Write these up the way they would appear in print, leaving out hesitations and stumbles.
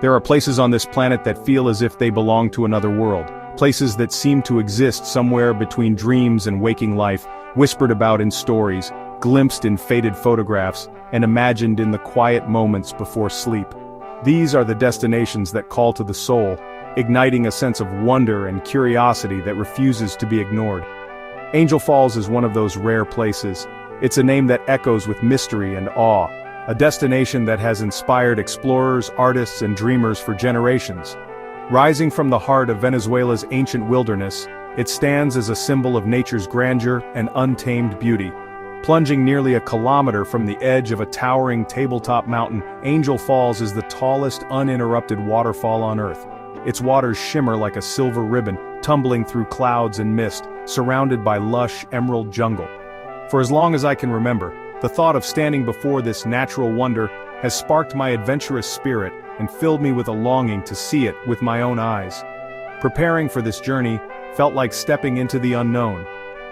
There are places on this planet that feel as if they belong to another world, places that seem to exist somewhere between dreams and waking life, whispered about in stories, glimpsed in faded photographs, and imagined in the quiet moments before sleep. These are the destinations that call to the soul, igniting a sense of wonder and curiosity that refuses to be ignored. Angel Falls is one of those rare places. It's a name that echoes with mystery and awe, a destination that has inspired explorers, artists, and dreamers for generations. Rising from the heart of Venezuela's ancient wilderness, it stands as a symbol of nature's grandeur and untamed beauty. Plunging nearly a kilometer from the edge of a towering tabletop mountain, Angel Falls is the tallest uninterrupted waterfall on Earth. Its waters shimmer like a silver ribbon, tumbling through clouds and mist, surrounded by lush emerald jungle. For as long as I can remember, the thought of standing before this natural wonder has sparked my adventurous spirit and filled me with a longing to see it with my own eyes. Preparing for this journey felt like stepping into the unknown,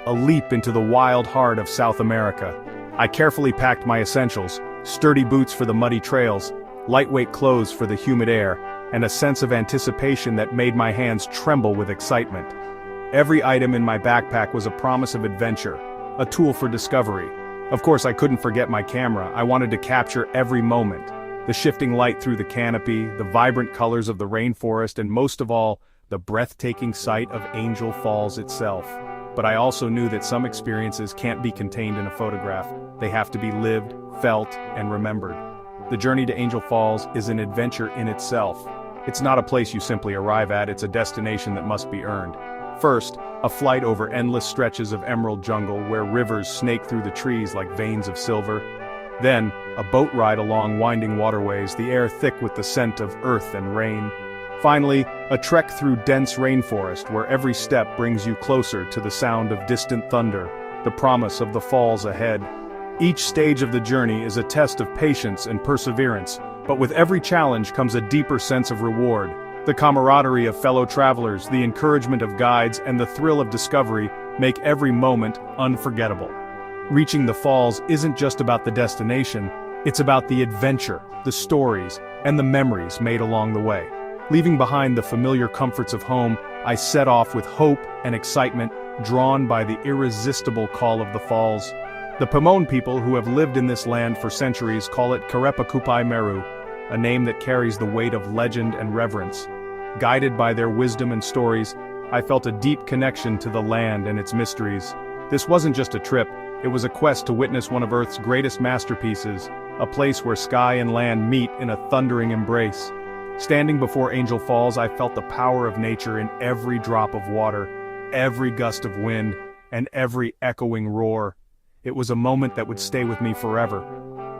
a leap into the wild heart of South America. I carefully packed my essentials, sturdy boots for the muddy trails, lightweight clothes for the humid air, and a sense of anticipation that made my hands tremble with excitement. Every item in my backpack was a promise of adventure, a tool for discovery. Of course, I couldn't forget my camera. I wanted to capture every moment. The shifting light through the canopy, the vibrant colors of the rainforest, and most of all, the breathtaking sight of Angel Falls itself. But I also knew that some experiences can't be contained in a photograph. They have to be lived, felt, and remembered. The journey to Angel Falls is an adventure in itself. It's not a place you simply arrive at, it's a destination that must be earned. First, a flight over endless stretches of emerald jungle where rivers snake through the trees like veins of silver. Then, a boat ride along winding waterways, the air thick with the scent of earth and rain. Finally, a trek through dense rainforest where every step brings you closer to the sound of distant thunder, the promise of the falls ahead. Each stage of the journey is a test of patience and perseverance, but with every challenge comes a deeper sense of reward. The camaraderie of fellow travelers, the encouragement of guides, and the thrill of discovery make every moment unforgettable. Reaching the falls isn't just about the destination, it's about the adventure, the stories, and the memories made along the way. Leaving behind the familiar comforts of home, I set off with hope and excitement, drawn by the irresistible call of the falls. The Pamon people who have lived in this land for centuries call it Karepakupai Meru, a name that carries the weight of legend and reverence. Guided by their wisdom and stories, I felt a deep connection to the land and its mysteries. This wasn't just a trip, it was a quest to witness one of Earth's greatest masterpieces, a place where sky and land meet in a thundering embrace. Standing before Angel Falls, I felt the power of nature in every drop of water, every gust of wind, and every echoing roar. It was a moment that would stay with me forever.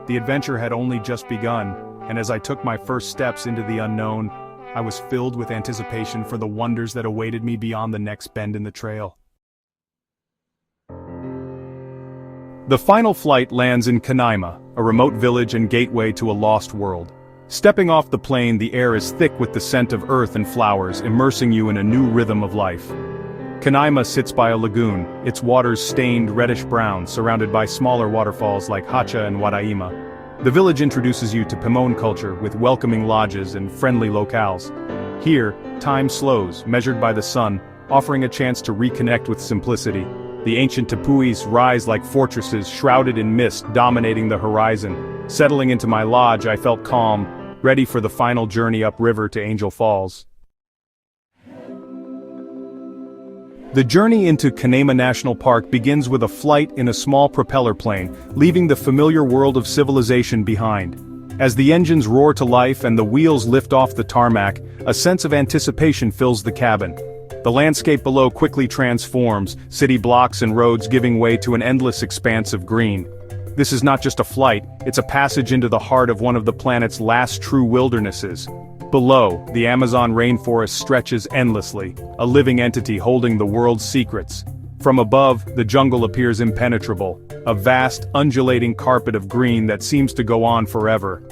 The adventure had only just begun, and as I took my first steps into the unknown, I was filled with anticipation for the wonders that awaited me beyond the next bend in the trail. The final flight lands in Canaima, a remote village and gateway to a lost world. Stepping off the plane, the air is thick with the scent of earth and flowers, immersing you in a new rhythm of life. Canaima sits by a lagoon, its waters stained reddish-brown, surrounded by smaller waterfalls like Hacha and Wadaima. The village introduces you to Pamon culture with welcoming lodges and friendly locales. Here, time slows, measured by the sun, offering a chance to reconnect with simplicity. The ancient tepuis rise like fortresses shrouded in mist, dominating the horizon. Settling into my lodge, I felt calm, ready for the final journey upriver to Angel Falls. The journey into Canaima National Park begins with a flight in a small propeller plane, leaving the familiar world of civilization behind. As the engines roar to life and the wheels lift off the tarmac, a sense of anticipation fills the cabin. The landscape below quickly transforms, city blocks and roads giving way to an endless expanse of green. This is not just a flight, it's a passage into the heart of one of the planet's last true wildernesses. Below, the Amazon rainforest stretches endlessly, a living entity holding the world's secrets. From above, the jungle appears impenetrable, a vast, undulating carpet of green that seems to go on forever.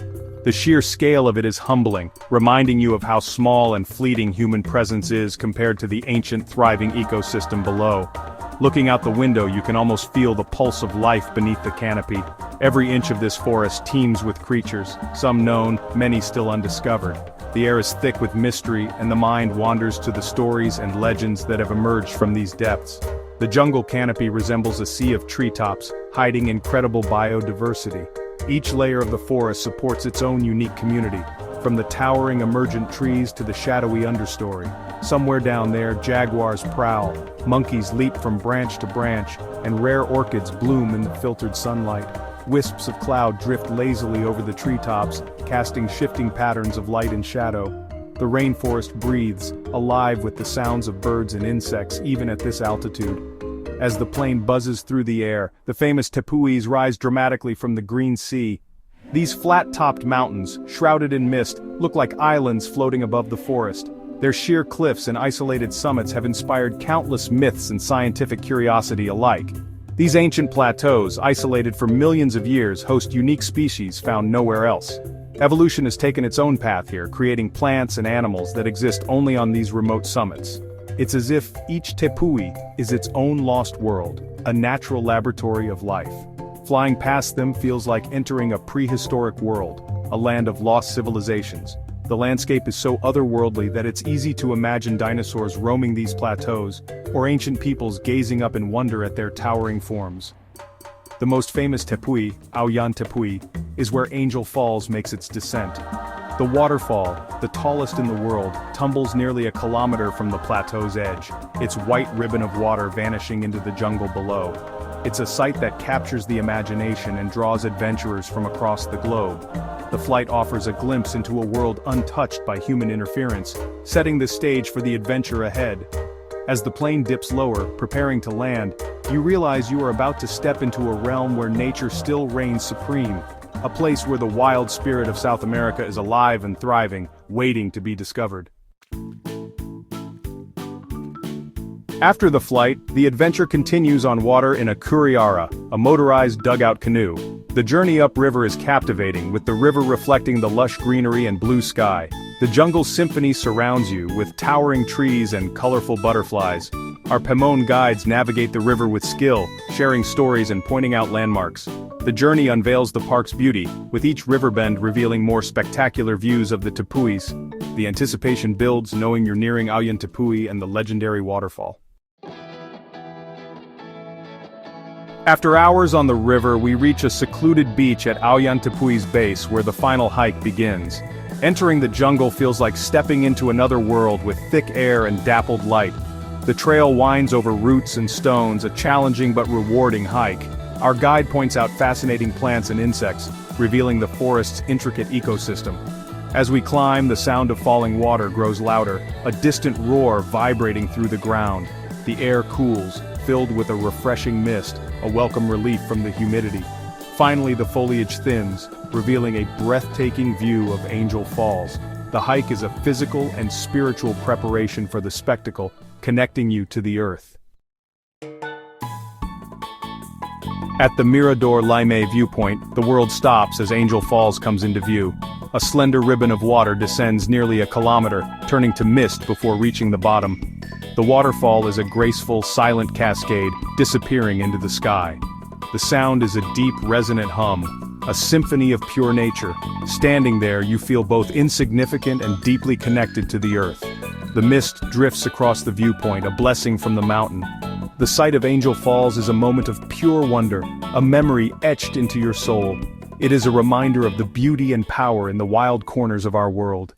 The sheer scale of it is humbling, reminding you of how small and fleeting human presence is compared to the ancient, thriving ecosystem below. Looking out the window you can almost feel the pulse of life beneath the canopy. Every inch of this forest teems with creatures, some known, many still undiscovered. The air is thick with mystery, and the mind wanders to the stories and legends that have emerged from these depths. The jungle canopy resembles a sea of treetops, hiding incredible biodiversity. Each layer of the forest supports its own unique community, from the towering emergent trees to the shadowy understory. Somewhere down there, jaguars prowl, monkeys leap from branch to branch, and rare orchids bloom in the filtered sunlight. Wisps of cloud drift lazily over the treetops, casting shifting patterns of light and shadow. The rainforest breathes, alive with the sounds of birds and insects even at this altitude. As the plane buzzes through the air, the famous tepuis rise dramatically from the green sea. These flat-topped mountains, shrouded in mist, look like islands floating above the forest. Their sheer cliffs and isolated summits have inspired countless myths and scientific curiosity alike. These ancient plateaus, isolated for millions of years, host unique species found nowhere else. Evolution has taken its own path here, creating plants and animals that exist only on these remote summits. It's as if each tepui is its own lost world, a natural laboratory of life. Flying past them feels like entering a prehistoric world, a land of lost civilizations. The landscape is so otherworldly that it's easy to imagine dinosaurs roaming these plateaus, or ancient peoples gazing up in wonder at their towering forms. The most famous tepui, Aoyan Tepui, is where Angel Falls makes its descent. The waterfall, the tallest in the world, tumbles nearly a kilometer from the plateau's edge, its white ribbon of water vanishing into the jungle below. It's a sight that captures the imagination and draws adventurers from across the globe. The flight offers a glimpse into a world untouched by human interference, setting the stage for the adventure ahead. As the plane dips lower, preparing to land, you realize you are about to step into a realm where nature still reigns supreme, a place where the wild spirit of South America is alive and thriving, waiting to be discovered. After the flight, the adventure continues on water in a curiara, a motorized dugout canoe. The journey upriver is captivating, with the river reflecting the lush greenery and blue sky. The jungle symphony surrounds you, with towering trees and colorful butterflies. Our Pemon guides navigate the river with skill, sharing stories and pointing out landmarks. The journey unveils the park's beauty, with each riverbend revealing more spectacular views of the tepuis. The anticipation builds, knowing you're nearing Aoyan Tepui and the legendary waterfall. After hours on the river, we reach a secluded beach at Aoyan Tepui's base where the final hike begins. Entering the jungle feels like stepping into another world with thick air and dappled light. The trail winds over roots and stones, a challenging but rewarding hike. Our guide points out fascinating plants and insects, revealing the forest's intricate ecosystem. As we climb, the sound of falling water grows louder, a distant roar vibrating through the ground. The air cools, filled with a refreshing mist, a welcome relief from the humidity. Finally, the foliage thins, revealing a breathtaking view of Angel Falls. The hike is a physical and spiritual preparation for the spectacle, connecting you to the earth. At the Mirador Laime viewpoint, the world stops as Angel Falls comes into view. A slender ribbon of water descends nearly a kilometer, turning to mist before reaching the bottom. The waterfall is a graceful, silent cascade, disappearing into the sky. The sound is a deep, resonant hum, a symphony of pure nature. Standing there, you feel both insignificant and deeply connected to the earth. The mist drifts across the viewpoint, a blessing from the mountain. The sight of Angel Falls is a moment of pure wonder, a memory etched into your soul. It is a reminder of the beauty and power in the wild corners of our world.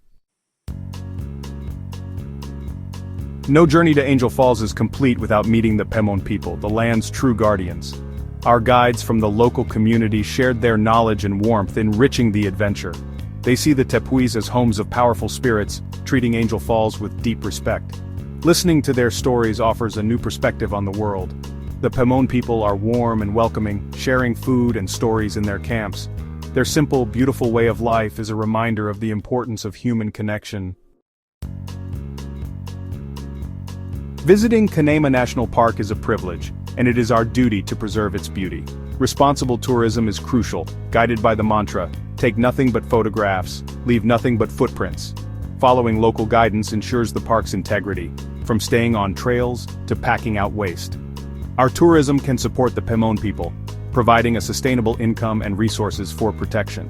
No journey to Angel Falls is complete without meeting the Pemon people, the land's true guardians. Our guides from the local community shared their knowledge and warmth, enriching the adventure. They see the tepuis as homes of powerful spirits, treating Angel Falls with deep respect. Listening to their stories offers a new perspective on the world. The Pemon people are warm and welcoming, sharing food and stories in their camps. Their simple, beautiful way of life is a reminder of the importance of human connection. Visiting Canaima National Park is a privilege, and it is our duty to preserve its beauty. Responsible tourism is crucial, guided by the mantra, take nothing but photographs, leave nothing but footprints. Following local guidance ensures the park's integrity, from staying on trails to packing out waste. Our tourism can support the Pemon people, providing a sustainable income and resources for protection.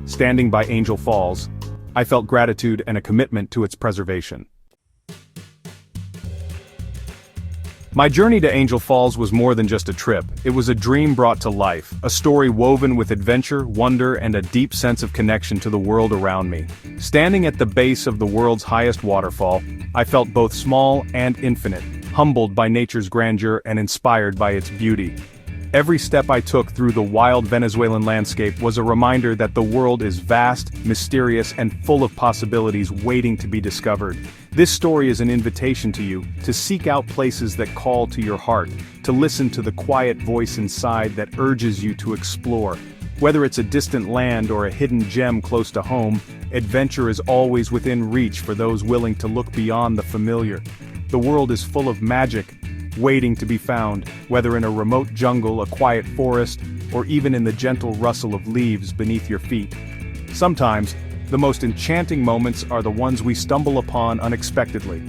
Standing by Angel Falls, I felt gratitude and a commitment to its preservation. My journey to Angel Falls was more than just a trip. It was a dream brought to life, a story woven with adventure, wonder, and a deep sense of connection to the world around me. Standing at the base of the world's highest waterfall, I felt both small and infinite, humbled by nature's grandeur and inspired by its beauty. Every step I took through the wild Venezuelan landscape was a reminder that the world is vast, mysterious, and full of possibilities waiting to be discovered. This story is an invitation to you to seek out places that call to your heart, to listen to the quiet voice inside that urges you to explore. Whether it's a distant land or a hidden gem close to home, adventure is always within reach for those willing to look beyond the familiar. The world is full of magic, waiting to be found, whether in a remote jungle, a quiet forest, or even in the gentle rustle of leaves beneath your feet. Sometimes, the most enchanting moments are the ones we stumble upon unexpectedly.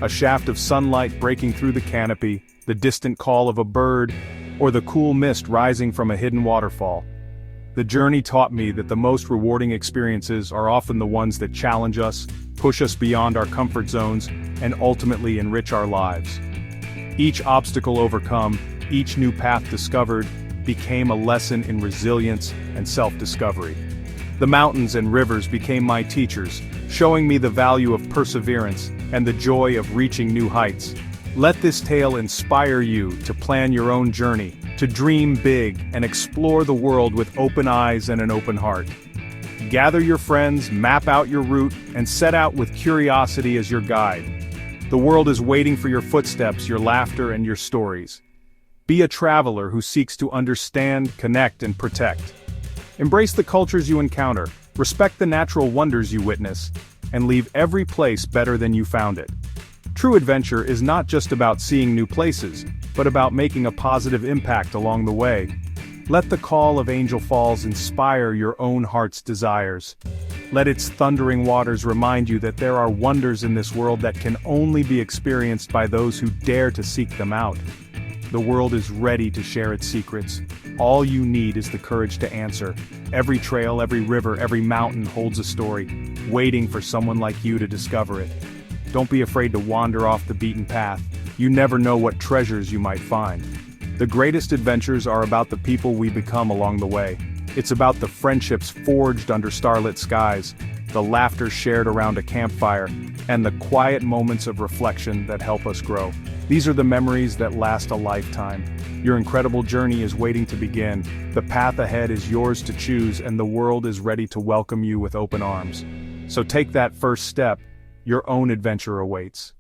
A shaft of sunlight breaking through the canopy, the distant call of a bird, or the cool mist rising from a hidden waterfall. The journey taught me that the most rewarding experiences are often the ones that challenge us, push us beyond our comfort zones, and ultimately enrich our lives. Each obstacle overcome, each new path discovered, became a lesson in resilience and self-discovery. The mountains and rivers became my teachers, showing me the value of perseverance and the joy of reaching new heights. Let this tale inspire you to plan your own journey, to dream big and explore the world with open eyes and an open heart. Gather your friends, map out your route, and set out with curiosity as your guide. The world is waiting for your footsteps, your laughter, and your stories. Be a traveler who seeks to understand, connect, and protect. Embrace the cultures you encounter, respect the natural wonders you witness, and leave every place better than you found it. True adventure is not just about seeing new places, but about making a positive impact along the way. Let the call of Angel Falls inspire your own heart's desires. Let its thundering waters remind you that there are wonders in this world that can only be experienced by those who dare to seek them out. The world is ready to share its secrets. All you need is the courage to answer. Every trail, every river, every mountain holds a story, waiting for someone like you to discover it. Don't be afraid to wander off the beaten path. You never know what treasures you might find. The greatest adventures are about the people we become along the way. It's about the friendships forged under starlit skies, the laughter shared around a campfire, and the quiet moments of reflection that help us grow. These are the memories that last a lifetime. Your incredible journey is waiting to begin. The path ahead is yours to choose, and the world is ready to welcome you with open arms. So take that first step. Your own adventure awaits.